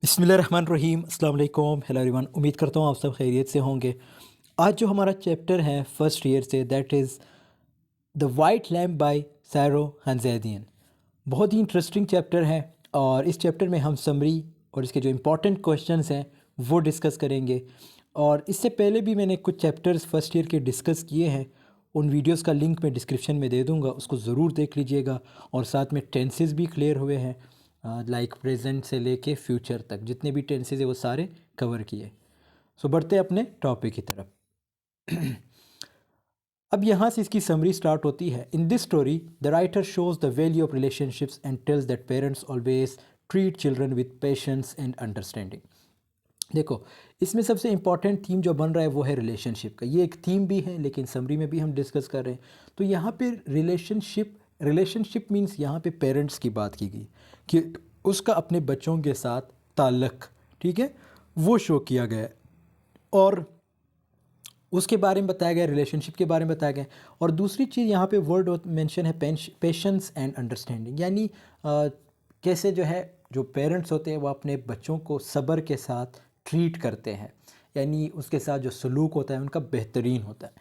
बिस्मिल्लाहिर्रहमानिर्रहीम अस्सलाम वालेकुम हेलो एवरीवन। उम्मीद करता हूँ आप सब खैरियत से होंगे। आज जो हमारा चैप्टर है फर्स्ट ईयर से, that is the white lamp by Sero Khanzadyan. बहुत ही इंटरेस्टिंग चैप्टर है और इस चैप्टर में हम समरी और इसके जो इम्पोर्टेंट क्वेश्चंस हैं वो डिस्कस करेंगे। और इससे पहले भी मैंने कुछ चैप्टर्स फर्स्ट ईयर के डिस्कस किए हैं, उन वीडियोस का लिंक मैं डिस्क्रिप्शन में दे दूंगा, उसको ज़रूर देख लीजिएगा। और साथ में टेंसेस भी क्लियर हुए हैं, लाइक प्रेजेंट से लेके फ्यूचर तक जितने भी टेंसेज है वो सारे कवर किए। सो बढ़ते हैं अपने टॉपिक की तरफ। अब यहाँ से इसकी समरी स्टार्ट होती है। In this story the writer shows the value of relationships and tells that parents always treat children with patience and understanding. देखो, इसमें सबसे इंपॉर्टेंट थीम जो बन रहा है वो है रिलेशनशिप का। ये एक थीम भी है लेकिन समरी में भी हम डिस्कस कर रहे हैं। तो यहाँ पे रिलेशनशिप मीन्स यहाँ पे पेरेंट्स की बात की गई कि उसका अपने बच्चों के साथ ताल्लुक़, ठीक है, वो शो किया गया है। और उसके बारे में बताया गया, रिलेशनशिप के बारे में बताया गया। और दूसरी चीज़ यहाँ पे वर्ड मेंशन है पेशेंस एंड अंडरस्टैंडिंग, यानी कैसे जो है जो पेरेंट्स होते हैं वो अपने बच्चों को सब्र के साथ ट्रीट करते हैं, यानी उसके साथ जो सलूक होता है उनका बेहतरीन होता है।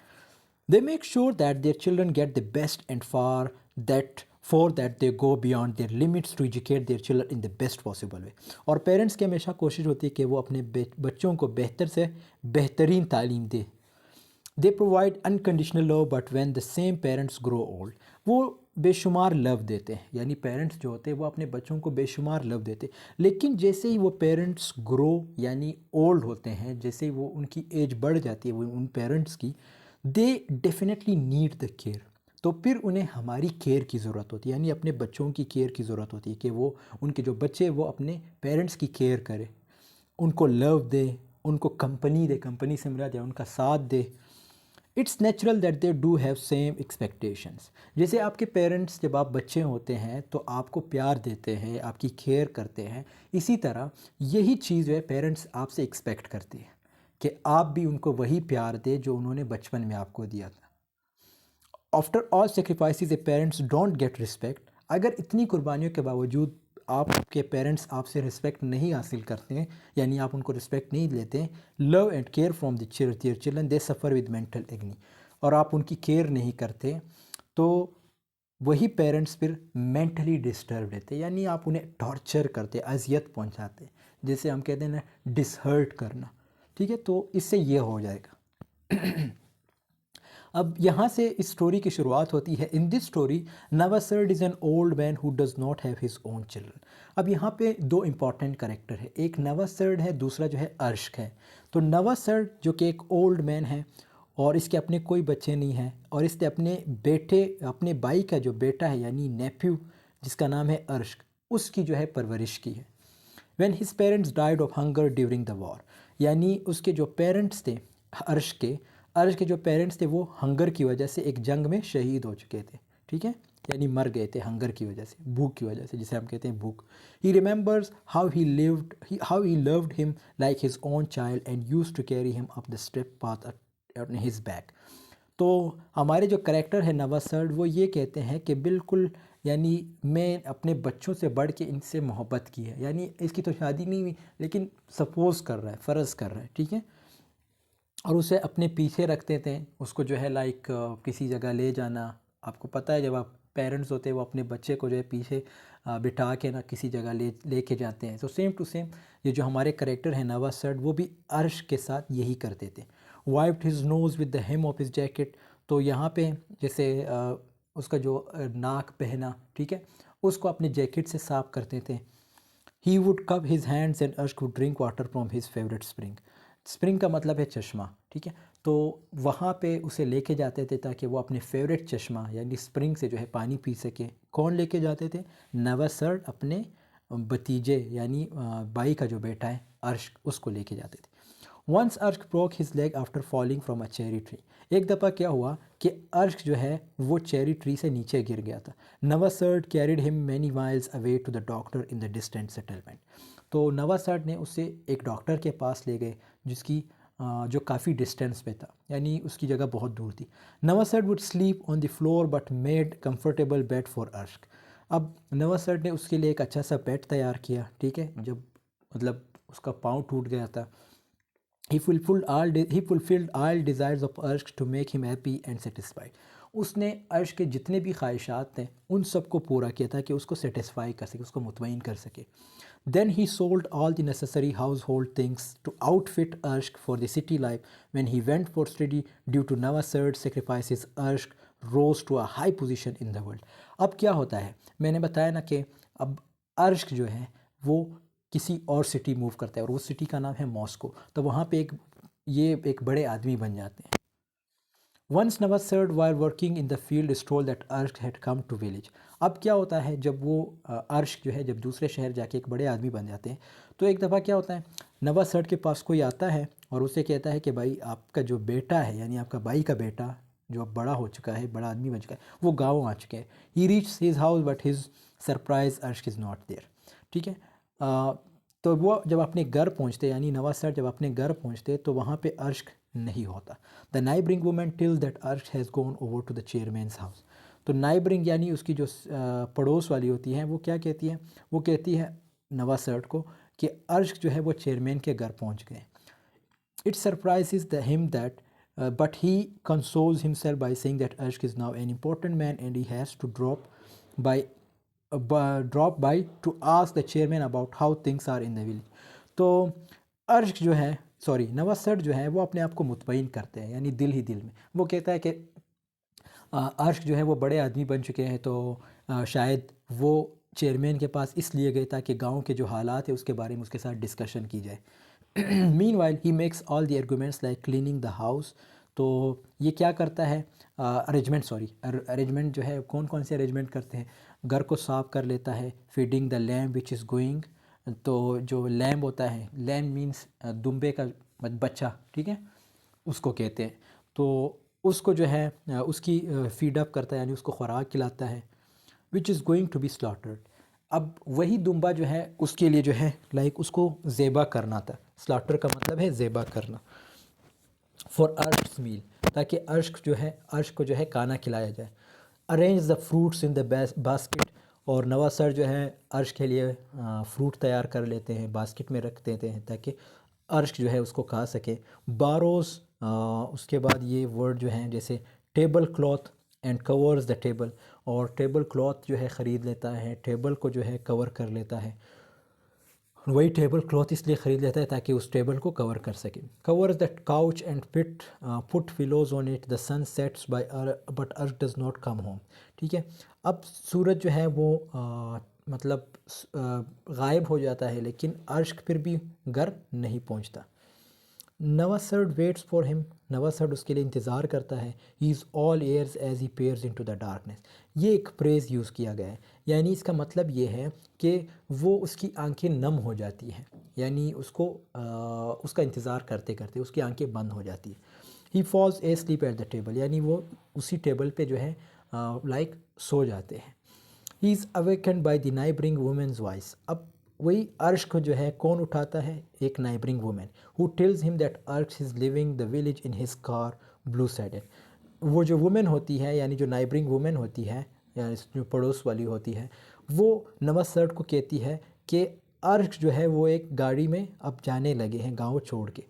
They make sure that their children get the best and for that they go beyond their limits to educate their children in the best possible way. और पेरेंट्स की हमेशा कोशिश होती है कि वो अपने बच्चों को बेहतर से बेहतरीन तालीम दे। They provide unconditional love but when the same parents grow old, वो बेशुमार लव देते हैं, यानी पेरेंट्स जो होते हैं वो अपने बच्चों को बेशुमार लव देते हैं। लेकिन जैसे ही वो पेरेंट्स ग्रो यानी ओल्ड होते हैं, जैसे ही वो उनकी एज बढ़ जाती है वो उन पेरेंट्स की, they definitely need the care. तो फिर उन्हें हमारी केयर की ज़रूरत होती है, यानी अपने बच्चों की केयर की ज़रूरत होती है कि वो उनके जो बच्चे वो अपने पेरेंट्स की केयर करें, उनको लव दे, उनको कंपनी दे, कंपनी से मिला जाए उनका साथ दे। It's natural that they do have same expectations. जैसे आपके पेरेंट्स जब आप बच्चे होते हैं तो आपको प्यार देते हैं, आपकी केयर करते हैं, इसी तरह यही चीज़ है पेरेंट्स आपसे एक्सपेक्ट करते हैं कि आप भी उनको वही प्यार दें जो उन्होंने बचपन में आपको दिया था। After all sacrifices a parents don't get respect. अगर इतनी कुर्बानियों के बावजूद आपके पेरेंट्स आपसे रिस्पेक्ट नहीं हासिल करते हैं, यानी आप उनको रिस्पेक्ट नहीं देते हैं, love and care from the children they suffer with mental agony, और आप उनकी केयर नहीं करते, तो वही पेरेंट्स फिर मेंटली डिस्टर्ब रहते हैं, यानी आप उन्हें टॉर्चर करते, अजियत पहुंचाते, जैसे हम कहते हैं ना, डिसहर्ट करना। ठीक है, तो इससे ये हो जाएगा। अब यहाँ से इस स्टोरी की शुरुआत होती है। In this story Navasard is an old man who does not have his own children. अब यहाँ पे दो इंपॉर्टेंट कैरेक्टर है, एक नवासर्ड है, दूसरा जो है अर्शक है। तो नवासर्ड जो कि एक ओल्ड मैन है और इसके अपने कोई बच्चे नहीं हैं, और इसने अपने भाई का जो बेटा है यानी नेफ्यू जिसका नाम है अर्शक, उसकी जो है परवरिश की है। When his parents died of hunger during the war, यानी उसके जो पेरेंट्स थे अर्श के जो पेरेंट्स थे वो हंगर की वजह से एक जंग में शहीद हो चुके थे, ठीक है, यानी मर गए थे हंगर की वजह से, भूख की वजह से, जिसे हम कहते हैं भूख। He remembers how he loved him like his own child and used to carry him up the step path on his back. तो हमारे जो करेक्टर है नवासर्ड वो ये कहते हैं कि बिल्कुल, यानी मैं अपने बच्चों से बढ़ के इनसे मोहब्बत की है, यानी इसकी तो शादी नहीं हुई लेकिन सपोज़ कर रहा है, फ़र्ज़ कर रहा है, ठीक है, और उसे अपने पीछे रखते थे। उसको जो है लाइक किसी जगह ले जाना, आपको पता है जब आप पेरेंट्स होते हैं वो अपने बच्चे को जो है पीछे बिठा के ना किसी जगह लेके जाते हैं। तो सेम टू सेम ये जो हमारे करेक्टर हैं नवासर्ड वो भी अर्श के साथ यही करते थे। Wiped his nose with the hem of his jacket, तो यहाँ पे जैसे उसका जो नाक पहना, ठीक है, उसको अपने जैकेट से साफ करते थे। He would cup his hands and Arsh would drink water from his favourite spring. Spring का मतलब है चश्मा, ठीक है, तो वहाँ पे उसे लेके जाते थे ताकि वो अपने फेवरेट चश्मा यानी स्प्रिंग से जो है पानी पी सके। कौन लेके जाते थे? नवासर्ड अपने भतीजे यानी बाई का जो बेटा है अर्श, उसको लेके जाते थे। वंस अर्श broke his leg after falling from a cherry tree. एक दफ़ा क्या हुआ कि अर्श जो है वो चेरी ट्री से नीचे गिर गया था। Navasard carried him many miles away to the doctor in the distant settlement. तो नवासर्ड ने उसे एक डॉक्टर के पास ले गए जिसकी जो काफ़ी डिस्टेंस पे था, यानी उसकी जगह बहुत दूर थी। Navasard would sleep on the floor but made comfortable bed for Arsh. अब नवासर्ड ने उसके लिए एक अच्छा सा बेड तैयार किया, ठीक है, जब मतलब उसका पाँव टूट गया था। he fulfilled all desires of Arsh to make him happy and satisfied. उसने अर्श के जितने भी ख्वाहिशात थे उन सब को पूरा किया था कि उसको सेटिस्फाई कर सके, उसको मुतमईन कर सके. Then he sold all the necessary household things to outfit Arsh for the city life. When he went for study due to Navasard's sacrifices, Arsh rose to a high position in the world. अब क्या होता है, मैंने बताया ना कि अब अर्श जो है वो किसी और सिटी मूव करता है और उस सिटी का नाम है मॉस्को. तो वहाँ पे एक बड़े आदमी बन जाते हैं. Once Navasard while working in the field is told that Arsh had come to village. अब क्या होता है जब वो अर्श जो है जब दूसरे शहर जाके एक बड़े आदमी बन जाते हैं तो एक दफ़ा क्या होता है, नवासर्ड के पास कोई आता है और उसे कहता है कि भाई आपका जो बेटा है यानी आपका भाई का बेटा जो अब बड़ा हो चुका है, बड़ा आदमी बन चुका है, वो गाँव आ चुके हैं. He reach his house but his surprise Arsh is not there. ठीक है. तो वो जब अपने घर पहुंचते यानी नवासर्ड जब अपने घर पहुंचते तो वहाँ पे अर्श नहीं होता. The neighbouring women till that Arsh has gone over to the chairman's house. तो नाइबरिंग यानी उसकी जो पड़ोस वाली होती हैं वो क्या कहती हैं, वो कहती है नवासर्ड को कि अर्श जो है वो चेयरमैन के घर पहुंच गए. It surprises the him that but he consoles himself by saying that Arsh is now an important man and he has to drop by to ask the chairman about how things are in the village. तो Arsh जो है नवासर्ड जो है वो अपने आप को मुतमईन करते हैं यानी दिल ही दिल में वो कहता है कि अर्श जो है वो बड़े आदमी बन चुके हैं तो शायद वो चेयरमैन के पास इसलिए गए ताकि गांव के जो हालात है उसके बारे में उसके साथ डिस्कशन की जाए. Meanwhile he makes all the arguments like cleaning the house. तो ये क्या करता है, अरेंजमेंट जो है कौन कौन से अरेंजमेंट करते हैं, घर को साफ कर लेता है. Feeding the lamb which is going. तो जो लैम्ब होता है, लैम्ब मीन्स दुम्बे का बच्चा, ठीक है, उसको कहते हैं. तो उसको जो है उसकी फीड अप करता है यानी उसको खुराक खिलाता है. Which is going to be slaughtered. अब वही दुम्बा जो है उसके लिए जो है लाइक उसको ज़ेबा करना था. स्लॉटर का मतलब है ज़ेबा करना. फॉर अर्श मील, ताकि अर्श को जो है खाना खिलाया जाए. Arrange the fruits in the basket. और नवासर जो है अर्श के लिए फ्रूट तैयार कर लेते हैं, बास्केट में रख देते हैं ताकि अर्श जो है उसको खा सके. बारोस, उसके बाद ये वर्ड जो हैं जैसे table cloth and covers the table. और टेबल क्लॉथ जो है ख़रीद लेता है, टेबल को जो है कवर कर लेता है. वही टेबल क्लॉथ इसलिए ख़रीद लेता है ताकि उस टेबल को कवर कर सके. Covers the couch and put pillows on it. The sun sets by but Arsh does not come home. ठीक है. अब सूरज जो है वो मतलब गायब हो जाता है लेकिन अर्श फिर भी घर नहीं पहुंचता. Navasard waits for him. Navasard उसके लिए इंतज़ार करता है. He is all ears as he peers into the darkness. ये एक फ्रेज़ यूज़ किया गया है यानी इसका मतलब ये है कि वो उसकी आंखें नम हो जाती हैं यानी उसको उसका इंतज़ार करते करते उसकी आंखें बंद हो जाती हैं. He falls asleep at the table यानी वो उसी टेबल पे जो है लाइक सो जाते हैं. He is awakened by the neighbouring women's voice. अब वही अर्श को जो है कौन उठाता है, एक neighbouring women who tells him that Arsh is leaving the village in his car blue sedan. वो जो वुमेन होती है यानी जो नाइबरिंग वुमेन होती है या जो पड़ोस वाली होती है वो नवासर्ड को कहती है कि अर्श जो है वो एक गाड़ी में अब जाने लगे हैं गांव छोड़ के.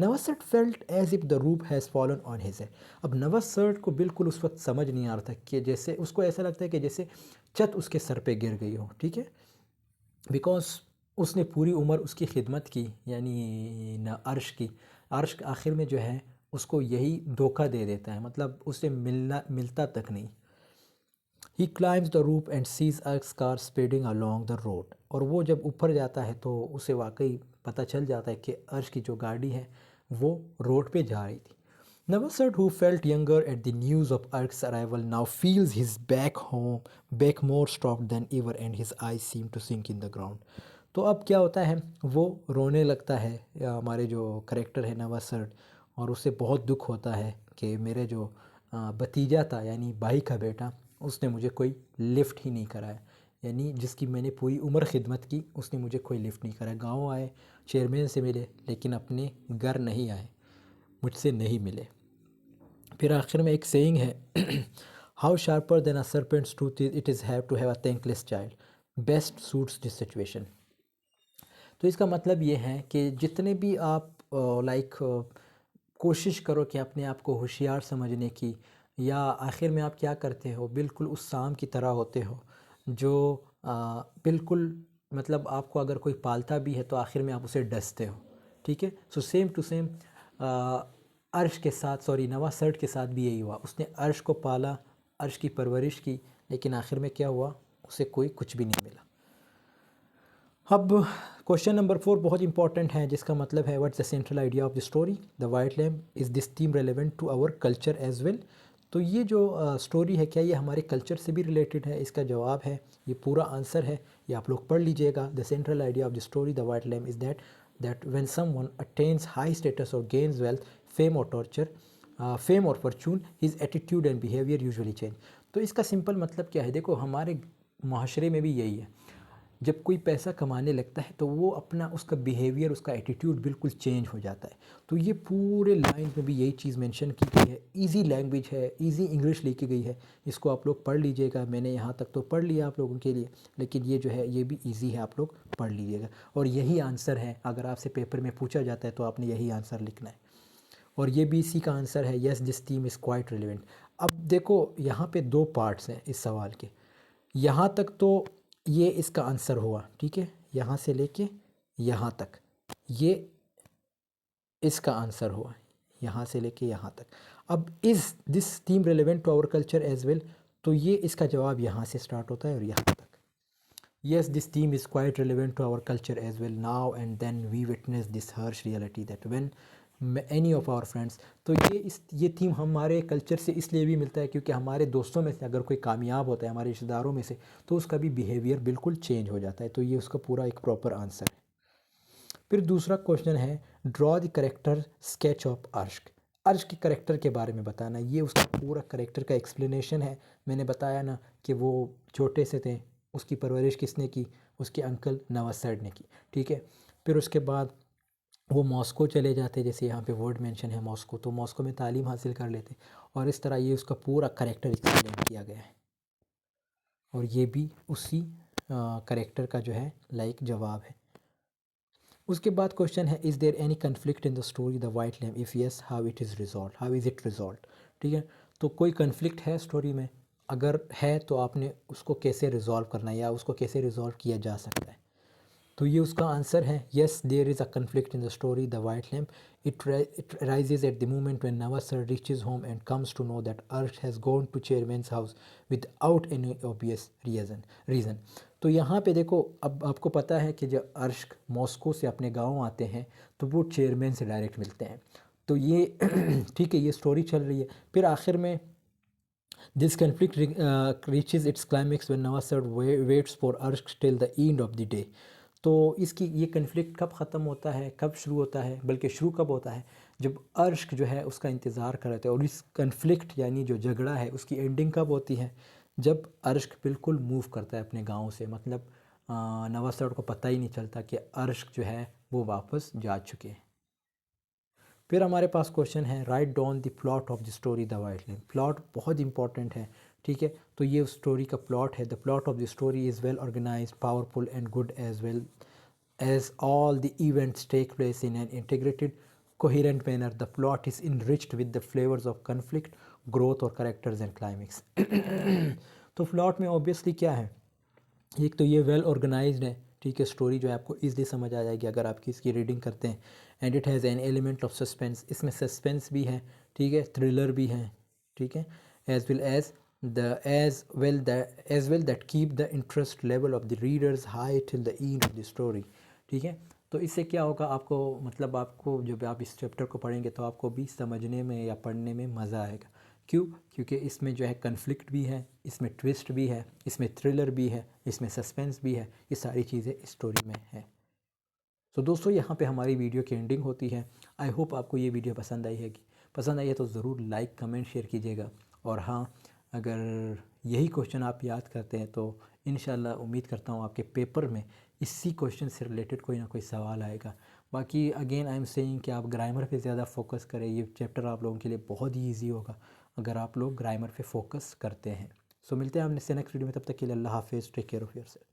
Navasard felt as if the roof has fallen on his head. अब नवासर्ड को बिल्कुल उस वक्त समझ नहीं आ रहा था कि जैसे उसको ऐसा लगता है कि जैसे छत उसके सर पे गिर गई हो. ठीक है. बिकॉज उसने पूरी उम्र उसकी खिदमत की यानी न अर्श आखिर में जो है उसको यही धोखा दे देता है, मतलब उससे मिलता तक नहीं. He climbs the roof and sees Arsh car speeding along the road. और वो जब ऊपर जाता है तो उसे वाकई पता चल जाता है कि अर्श की जो गाड़ी है वो रोड पे जा रही थी. Navasad, who felt younger at the news of Ark's arrival, now feels his back more stopped than ever, and his eyes seem to sink in the ground. तो अब क्या होता है, वो रोने लगता है हमारे जो करेक्टर है नवासर्ड, और उसे बहुत दुख होता है कि मेरे जो भतीजा था यानी भाई का बेटा उसने मुझे कोई लिफ्ट ही नहीं कराया. यानी जिसकी मैंने पूरी उम्र खिदमत की उसने मुझे कोई लिफ्ट नहीं कराया. गाँव आए, चेयरमैन से मिले लेकिन अपने घर नहीं आए, मुझसे नहीं मिले. फिर आखिर में एक सेइंग है, how sharper than a serpent's tooth it is have to have a thankless child best suits this situation. तो इसका मतलब ये है कि जितने भी आप कोशिश करो कि अपने आप को होशियार समझने की, या आखिर में आप क्या करते हो, बिल्कुल उस सांप की तरह होते हो जो बिल्कुल मतलब आपको अगर कोई पालता भी है तो आखिर में आप उसे डसते हो। ठीक है, सो सेम टू सेम अर्श के साथ, सॉरी, नवासर्ड के साथ भी यही हुआ। उसने अर्श को पाला, अर्श की परवरिश की, लेकिन आखिर में क्या हुआ, उसे कोई कुछ भी नहीं मिला। अब क्वेश्चन नंबर 4 बहुत इंपॉर्टेंट है, जिसका मतलब है what's the central idea of the story the white lamp, is this theme relevant to our culture as well. तो ये जो स्टोरी है, क्या ये हमारे कल्चर से भी रिलेटेड है? इसका जवाब है, ये पूरा आंसर है, ये आप लोग पढ़ लीजिएगा। The central idea of the story the white lamp is that when someone attains high status और गेन्स वेल्थ, फेम और टॉर्चर, फेम और Fortune, his attitude and behaviour usually change. तो इसका सिंपल मतलब क्या है, देखो हमारे माशरे में भी यही है, जब कोई पैसा कमाने लगता है तो वो अपना उसका बिहेवियर, उसका एटीट्यूड बिल्कुल चेंज हो जाता है। तो ये पूरे लाइन में भी यही चीज़ मेंशन की गई है। इजी लैंग्वेज है, इजी इंग्लिश लिखी गई है, इसको आप लोग पढ़ लीजिएगा। मैंने यहाँ तक तो पढ़ लिया आप लोगों के लिए, लेकिन ये जो है ये भी इजी है, आप लोग पढ़ लीजिएगा। और यही आंसर है, अगर आपसे पेपर में पूछा जाता है तो आपने यही आंसर लिखना है। और ये भी इसी का आंसर है, yes this theme is quite relevant. अब देखो यहाँ पे दो पार्ट्स हैं इस सवाल के। यहाँ तक तो ये इसका आंसर हुआ, ठीक है, यहाँ से लेके यहाँ तक ये इसका आंसर हुआ, यहाँ से लेके यहाँ तक। अब is this theme relevant to our culture as well, तो ये इसका जवाब यहाँ से स्टार्ट होता है और यहाँ तक। Yes, this theme is quite relevant to our culture as well. Now and then we witness this harsh reality that when any of our friends, तो ये थीम हमारे कल्चर से इसलिए भी मिलता है क्योंकि हमारे दोस्तों में से अगर कोई कामयाब होता है, हमारे रिश्तेदारों में से, तो उसका भी बिहेवियर बिल्कुल चेंज हो जाता है। तो ये उसका पूरा एक प्रॉपर आंसर है। फिर दूसरा क्वेश्चन है, draw the character sketch of अर्श। अर्श के करेक्टर के बारे में बताना। ये उसका पूरा करेक्टर का एक्सप्लेनेशन है। मैंने बताया ना कि वो छोटे से थे, उसकी परवरिश किसने की, उसके अंकल नवासर्ड ने की। ठीक है, फिर उसके बाद वो मॉस्को चले जाते, जैसे यहाँ पे वर्ड मेंशन है मॉस्को, तो मॉस्को में तालीम हासिल कर लेते। और इस तरह ये उसका पूरा करेक्टर एक्सप्लेन किया गया है, और ये भी उसी करेक्टर का जो है जवाब है। उसके बाद क्वेश्चन है, is there any conflict in the story the white lamp, if yes how it is resolve, how is it resolve. ठीक है, तो कोई कन्फ्लिक्ट है स्टोरी में, अगर है तो आपने उसको कैसे रिजॉल्व करना है, या उसको कैसे रिजॉल्व किया जा सकता है। तो ये उसका आंसर है, yes there is a conflict in the story the white lamp, it rises at the moment when Navasard reaches home and comes to know that Arsh has gone to chairman's house without any obvious reason. तो यहाँ पे देखो, अब आपको पता है कि जब अर्श मॉस्को से अपने गाँव आते हैं तो वो चेयरमैन से डायरेक्ट मिलते हैं। तो ये ठीक है, ये स्टोरी चल रही है। फिर आखिर में this conflict reaches its climax when Navasad waits for Arsh till the end of the day। तो इसकी ये कन्फ्लिक्ट कब ख़त्म होता है, कब शुरू होता है, बल्कि शुरू कब होता है, जब अर्श जो है उसका इंतज़ार कर रहे थे। और इस कन्फ्लिक्ट यानी जो झगड़ा है उसकी एंडिंग कब होती है, जब अर्श बिल्कुल मूव करता है अपने गांव से। मतलब नवासर्ड को पता ही नहीं चलता कि अर्श जो है वो वापस जा चुके हैं। फिर हमारे पास क्वेश्चन है, write down the plot of the story the white lamp. Plot बहुत इंपॉर्टेंट है, ठीक है। तो ये उस स्टोरी का प्लॉट है। The plot of the story is well organize, powerful and good as well as all the events take place in an integrated, coherent manner. The plot is enriched with the flavors of conflict, growth और characters and climax। तो plot में obviously क्या है, एक तो ये well organised है, ठीक है। स्टोरी जो है आपको ईजिली समझ आ जाएगी अगर आप इसकी रीडिंग करते हैं। And it has an element of suspense, इसमें सस्पेंस भी है, ठीक है, थ्रिलर भी है, ठीक है। As well that keep the interest level of the readers high till the end of the story, ठीक है। तो इससे क्या होगा, आपको मतलब आपको जब आप इस चैप्टर को पढ़ेंगे तो आपको भी समझने में या पढ़ने में मज़ा आएगा। क्यों? क्योंकि इसमें जो है कन्फ्लिक्ट भी है, इसमें ट्विस्ट भी है, इसमें थ्रिलर भी है, इसमें सस्पेंस भी है, ये सारी चीज़ें इस स्टोरी में है। तो दोस्तों, यहाँ पे हमारी वीडियो की एंडिंग होती है। आई होप आपको ये वीडियो पसंद आई है। पसंद आई है तो ज़रूर लाइक कमेंट शेयर कीजिएगा। और हाँ, अगर यही क्वेश्चन आप याद करते हैं तो इंशाल्लाह उम्मीद करता हूँ आपके पेपर में इसी क्वेश्चन से रिलेटेड कोई ना कोई सवाल आएगा। बाकी अगेन आई एम सेइंग कि आप ग्रामर पे ज़्यादा फोकस करें। ये चैप्टर आप लोगों के लिए बहुत ही ईजी होगा अगर आप लोग ग्रामर पे फोकस करते हैं। सो मिलते हैं हम नेक्स्ट वीडियो में, तब तक के लिए अल्लाह हाफिज़, टेक केयर ऑफ़ योरसेल्फ।